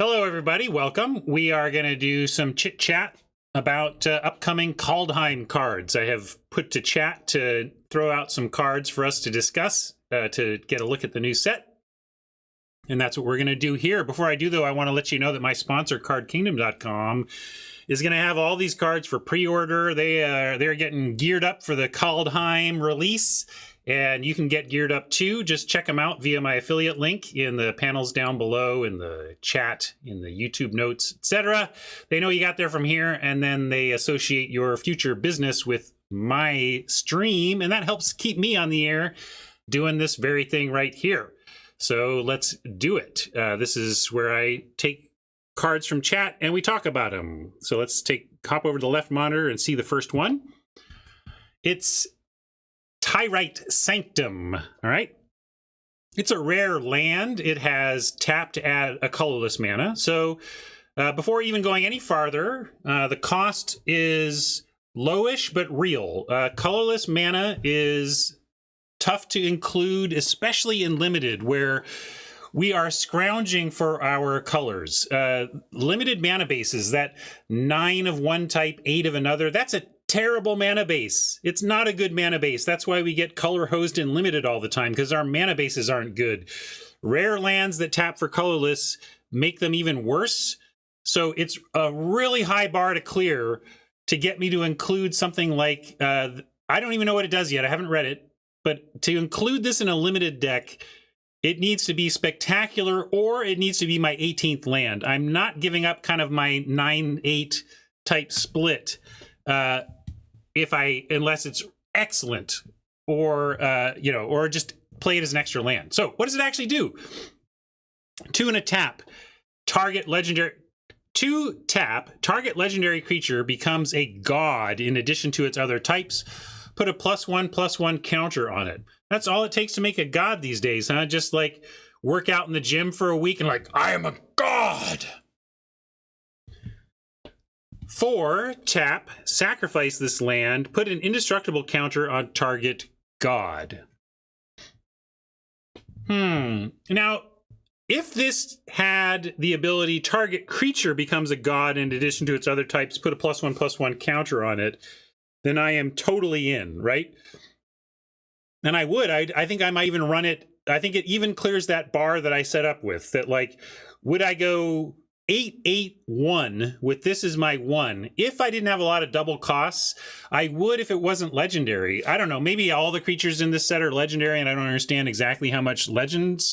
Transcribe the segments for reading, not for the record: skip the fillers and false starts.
Hello, everybody. Welcome. We are going to do some chit chat about upcoming Kaldheim cards. I have put to chat to throw out some cards for us to discuss to get a look at the new set. And that's what we're going to do here. Before I do, though, I want to let you know that my sponsor, CardKingdom.com, is going to have all these cards for pre-order. They're getting geared up for the Kaldheim release. And you can get geared up too. Just check them out via my affiliate link in the panels down below, in the chat, in the YouTube notes, etc. They know you got there from here, and then they associate your future business with my stream, and that helps keep me on the air doing this very thing right here. So let's do it. This is where I take cards from chat and we talk about them. So let's hop over to the left monitor and see the first one. It's Tyrite Sanctum. All right. It's a rare land. It has tapped to add a colorless mana. So before even going any farther, the cost is lowish but real. Colorless mana is tough to include, especially in limited, where we are scrounging for our colors. Limited mana bases, that 9 of one type, 8 of another, that's a terrible mana base. It's not a good mana base. That's why we get color hosed and limited all the time, because our mana bases aren't good. Rare lands that tap for colorless make them even worse. So it's a really high bar to clear to get me to include something like, I don't even know what it does yet. I haven't read it. But to include this in a limited deck, it needs to be spectacular, or it needs to be my 18th land. I'm not giving up kind of my 9-8 type split. Unless it's excellent, or or just play it as an extra land. So what does it actually do? 2 and a tap, target legendary creature becomes a god in addition to its other types. Put a +1/+1 counter on it. That's all it takes to make a god these days, huh? Just like work out in the gym for a week and like, I am a god. 4, tap, sacrifice this land, put an indestructible counter on target god. Now, if this had the ability, target creature becomes a god in addition to its other types, put a +1/+1 counter on it, then I am totally in, right? And I think I might even run it. I think it even clears that bar that I set up with, that like, would I go 8/8/1 with this as my 1? If I didn't have a lot of double costs, I would if it wasn't legendary. I don't know, maybe all the creatures in this set are legendary and I don't understand exactly how much legendary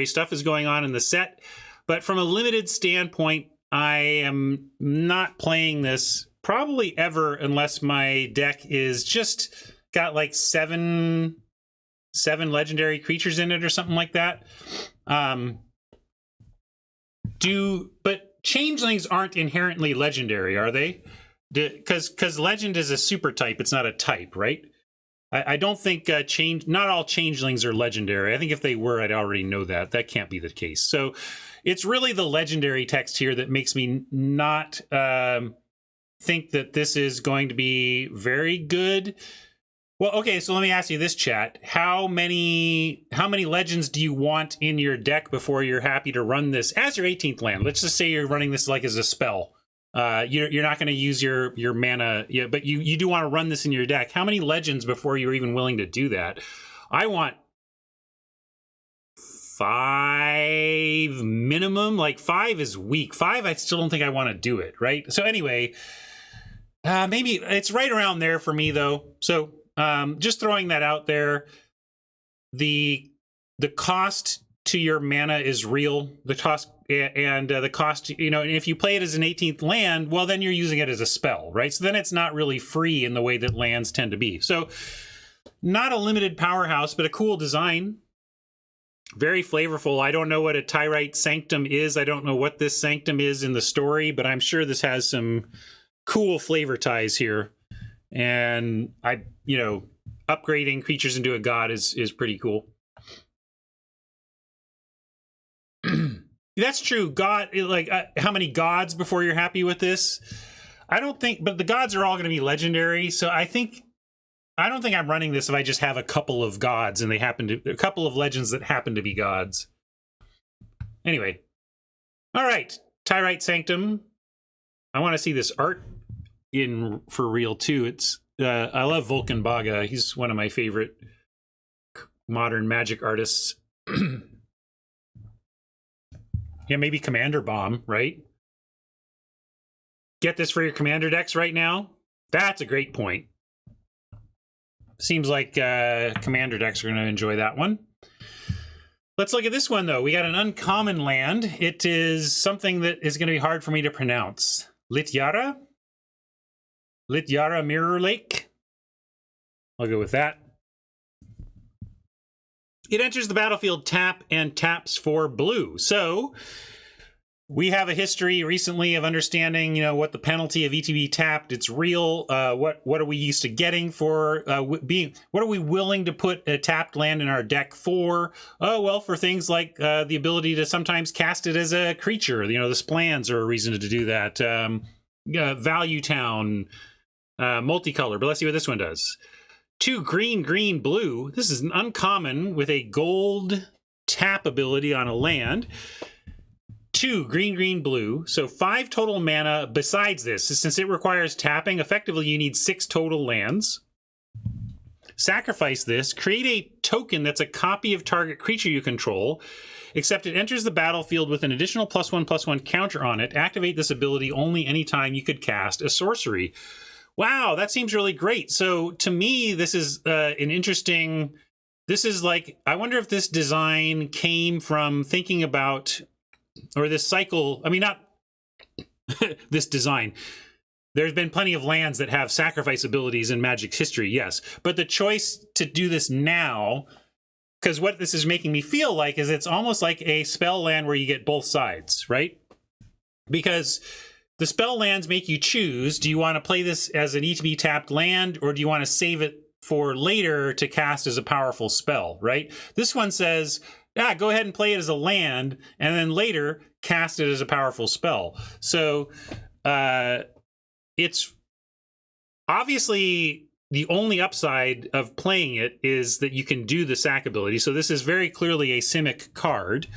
stuff is going on in the set. But from a limited standpoint, I am not playing this probably ever unless my deck is just got like seven legendary creatures in it or something like that. But changelings aren't inherently legendary, are they? Because legend is a super type, it's not a type, right? I don't think not all changelings are legendary. I think if they were, I'd already know that. That can't be the case. So it's really the legendary text here that makes me not think that this is going to be very good. Well, okay, so let me ask you this, chat. How many legends do you want in your deck before you're happy to run this as your 18th land? Let's just say you're running this like as a spell. You're not going to use your mana, but you do want to run this in your deck. How many legends before you're even willing to do that? I want 5 minimum. Like 5 is weak. 5, I still don't think I want to do it, right? So anyway, maybe it's right around there for me though. So just throwing that out there. The cost to your mana is real. The cost and the cost, if you play it as an 18th land, well, then you're using it as a spell, right? So then it's not really free in the way that lands tend to be. So not a limited powerhouse, but a cool design. Very flavorful. I don't know what a Tyrite Sanctum is. I don't know what this Sanctum is in the story, but I'm sure this has some cool flavor ties here. And upgrading creatures into a god is pretty cool. That's true. God, like how many gods before you're happy with this? I don't think, but the gods are all going to be legendary. So I don't think I'm running this if I just have a couple of gods and a couple of legends that happen to be gods. Anyway. All right. Tyrite Sanctum. I want to see this art in for real too. It's I love Vulcan Baga. He's one of my favorite modern Magic artists. Yeah, maybe Commander Bomb, right? Get this for your commander decks right now. That's a great point. Seems like commander decks are going to enjoy that one. Let's look at this one, though. We got an uncommon land. It is something that is going to be hard for me to pronounce. Littjara? Littjara Mirrorlake? I'll go with that. It enters the battlefield tap and taps for blue. So we have a history recently of understanding, what the penalty of ETB tapped. It's real. What are we used to getting for what are we willing to put a tapped land in our deck for? Oh, well, for things like the ability to sometimes cast it as a creature. The Splans are a reason to do that. Value Town, multicolor. But let's see what this one does. 2 green, green, blue. This is an uncommon with a gold tap ability on a land. 2 green, green, blue. So 5 total mana besides this. Since it requires tapping, effectively you need 6 total lands. Sacrifice this. Create a token that's a copy of target creature you control, except it enters the battlefield with an additional +1/+1 counter on it. Activate this ability only anytime you could cast a sorcery. Wow, that seems really great. So to me, this is an interesting... This is like... I wonder if this design came from thinking about... Or this cycle... I mean, not this design. There's been plenty of lands that have sacrifice abilities in Magic's history, yes. But the choice to do this now... Because what this is making me feel like is it's almost like a spell land where you get both sides, right? Because... the spell lands make you choose, do you want to play this as an ETB tapped land, or do you want to save it for later to cast as a powerful spell, right? This one says, go ahead and play it as a land, and then later cast it as a powerful spell. So it's obviously the only upside of playing it is that you can do the sack ability. So this is very clearly a Simic card.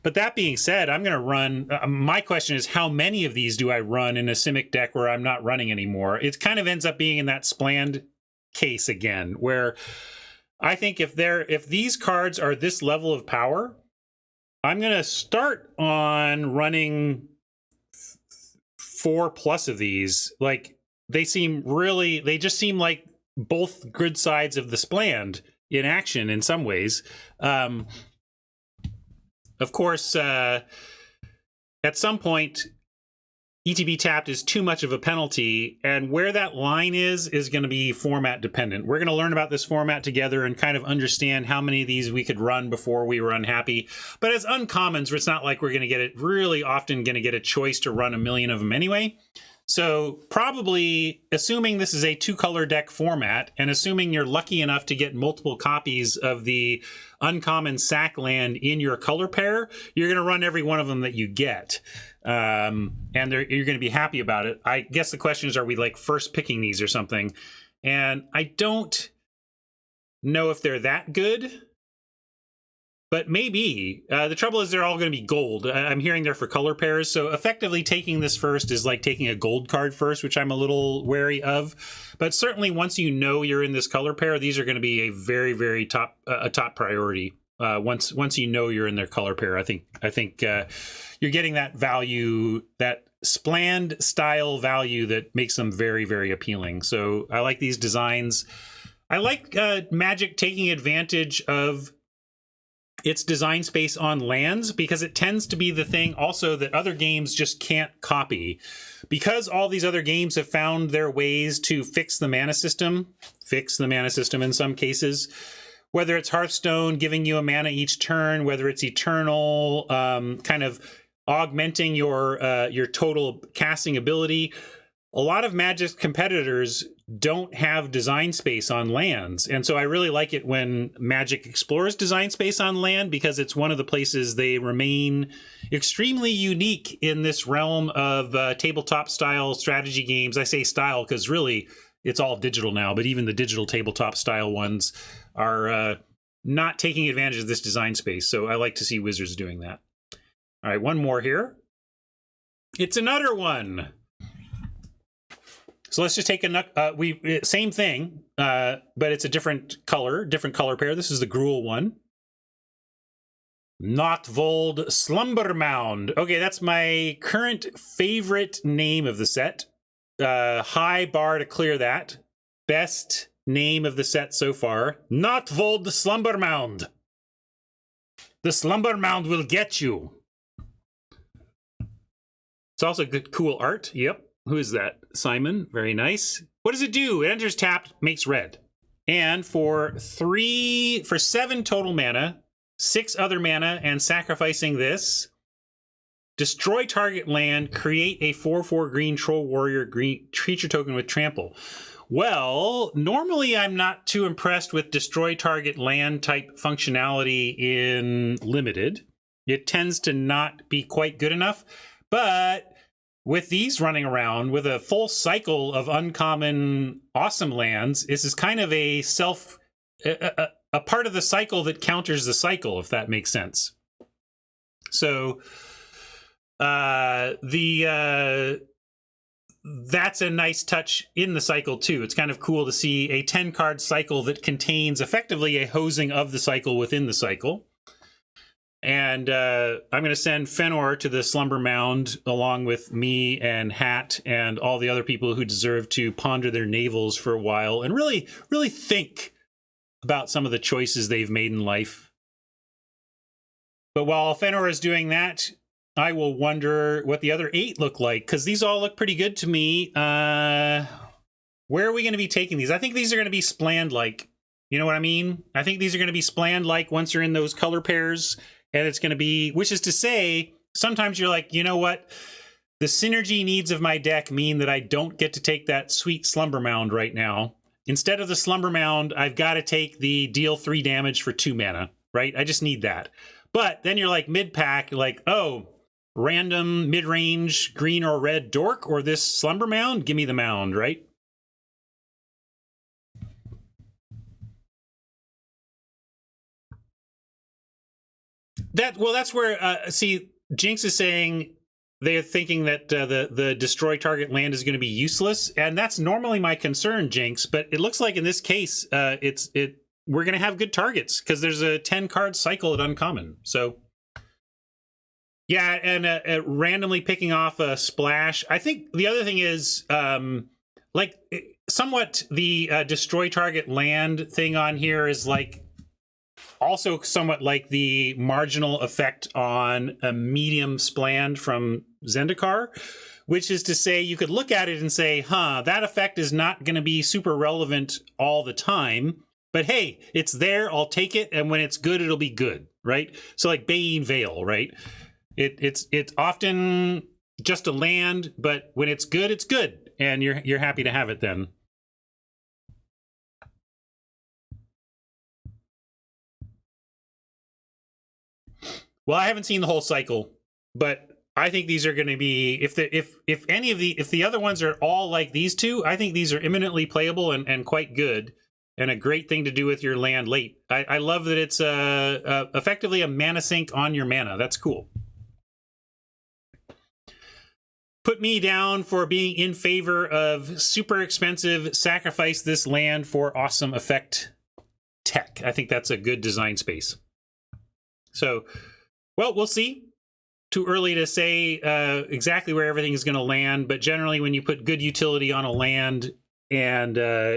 But that being said, I'm going to run... my question is, how many of these do I run in a Simic deck where I'm not running anymore? It kind of ends up being in that Spland case again, where I think if these cards are this level of power, I'm going to start on running 4+ of these. Like, they just seem like both good sides of the Spland in action in some ways. Of course, at some point, ETB tapped is too much of a penalty, and where that line is going to be format dependent. We're going to learn about this format together and kind of understand how many of these we could run before we were unhappy. But as uncommons, it's not like we're going to get it really often going to get a choice to run a million of them anyway. So probably, assuming this is a 2-color deck format, and assuming you're lucky enough to get multiple copies of the uncommon sack land in your color pair, you're going to run every one of them that you get. And you're going to be happy about it. I guess the question is, are we like first picking these or something? And I don't know if they're that good. But maybe. The trouble is they're all going to be gold. I'm hearing they're for color pairs. So effectively taking this first is like taking a gold card first, which I'm a little wary of. But certainly once you know you're in this color pair, these are going to be a very, very top priority. Once you know you're in their color pair, I think you're getting that value, that Spland style value that makes them very, very appealing. So I like these designs. I like Magic taking advantage of its design space on lands, because it tends to be the thing also that other games just can't copy. Because all these other games have found their ways to fix the mana system in some cases, whether it's Hearthstone giving you a mana each turn, whether it's Eternal kind of augmenting your total casting ability. A lot of Magic competitors don't have design space on lands. And so I really like it when Magic explores design space on land, because it's one of the places they remain extremely unique in this realm of tabletop style strategy games. I say style because really it's all digital now, but even the digital tabletop style ones are not taking advantage of this design space. So I like to see Wizards doing that. All right, one more here. It's another one. So let's just take a same thing, but it's a different color pair. This is the Gruul one. Gnottvold Slumbermound. Okay, that's my current favorite name of the set. High bar to clear that. Best name of the set so far. Gnottvold Slumbermound. The Slumbermound will get you. It's also good, cool art. Yep. Who is that? Simon. Very nice. What does it do? It enters tapped, makes red. And for 7 total mana, 6 other mana, and sacrificing this, destroy target land, create a 4/4 green troll warrior green creature token with trample. Well, normally I'm not too impressed with destroy target land type functionality in Limited. It tends to not be quite good enough, but with these running around with a full cycle of uncommon awesome lands, this is kind of a part of the cycle that counters the cycle, if that makes sense. So that's a nice touch in the cycle too. It's kind of cool to see a 10-card cycle that contains effectively a hosing of the cycle within the cycle. And I'm going to send Fenor to the Slumbermound along with me and Hat and all the other people who deserve to ponder their navels for a while and really, really think about some of the choices they've made in life. But while Fenor is doing that, I will wonder what the other 8 look like, because these all look pretty good to me. Where are we going to be taking these? I think these are going to be Spland-like. You know what I mean? I think these are going to be Spland-like once you're in those color pairs. And it's going to be, which is to say, sometimes you're like, you know what? The synergy needs of my deck mean that I don't get to take that sweet Slumbermound right now. Instead of the Slumbermound, I've got to take the deal 3 damage for 2 mana, right? I just need that. But then you're like mid-pack, like, oh, random mid-range green or red dork or this Slumbermound? Give me the mound, right? That's where, see, Jinx is saying they're thinking that the destroy target land is going to be useless, and that's normally my concern, Jinx. But it looks like in this case, we're going to have good targets because there's a 10-card cycle at uncommon. So yeah, and randomly picking off a splash. I think the other thing is like somewhat the destroy target land thing on here is like. Also somewhat like the marginal effect on a medium Spland from Zendikar, which is to say you could look at it and say, that effect is not going to be super relevant all the time, but hey, it's there, I'll take it, and when it's good, it'll be good, right? So like Bayene Vale, right? It's often just a land, but when it's good, and you're happy to have it then. Well, I haven't seen the whole cycle, but I think these are going to be if the other ones are all like these two, I think these are imminently playable and quite good and a great thing to do with your land late. I love that it's effectively a mana sink on your mana. That's cool. Put me down for being in favor of super expensive sacrifice this land for awesome effect tech. I think that's a good design space. So. Well, we'll see. Too early to say exactly where everything is going to land, but generally when you put good utility on a land and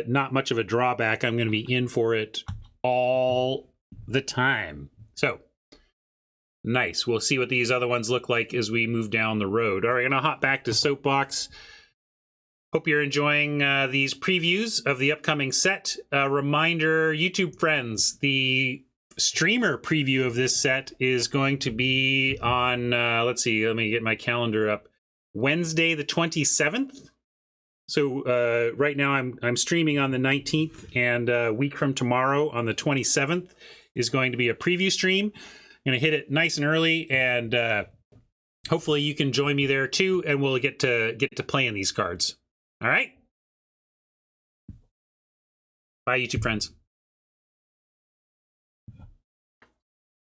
not much of a drawback, I'm going to be in for it all the time. So, nice. We'll see what these other ones look like as we move down the road. All right, I'm going to hop back to Soapbox. Hope you're enjoying these previews of the upcoming set. Reminder, YouTube friends, the streamer preview of this set is going to be on let's see, let me get my calendar up, Wednesday the 27th. So right now I'm streaming on the 19th, and a week from tomorrow on the 27th is going to be a preview stream. I'm going to hit it nice and early, and hopefully you can join me there too, and we'll get to playing these cards. All right, bye YouTube friends.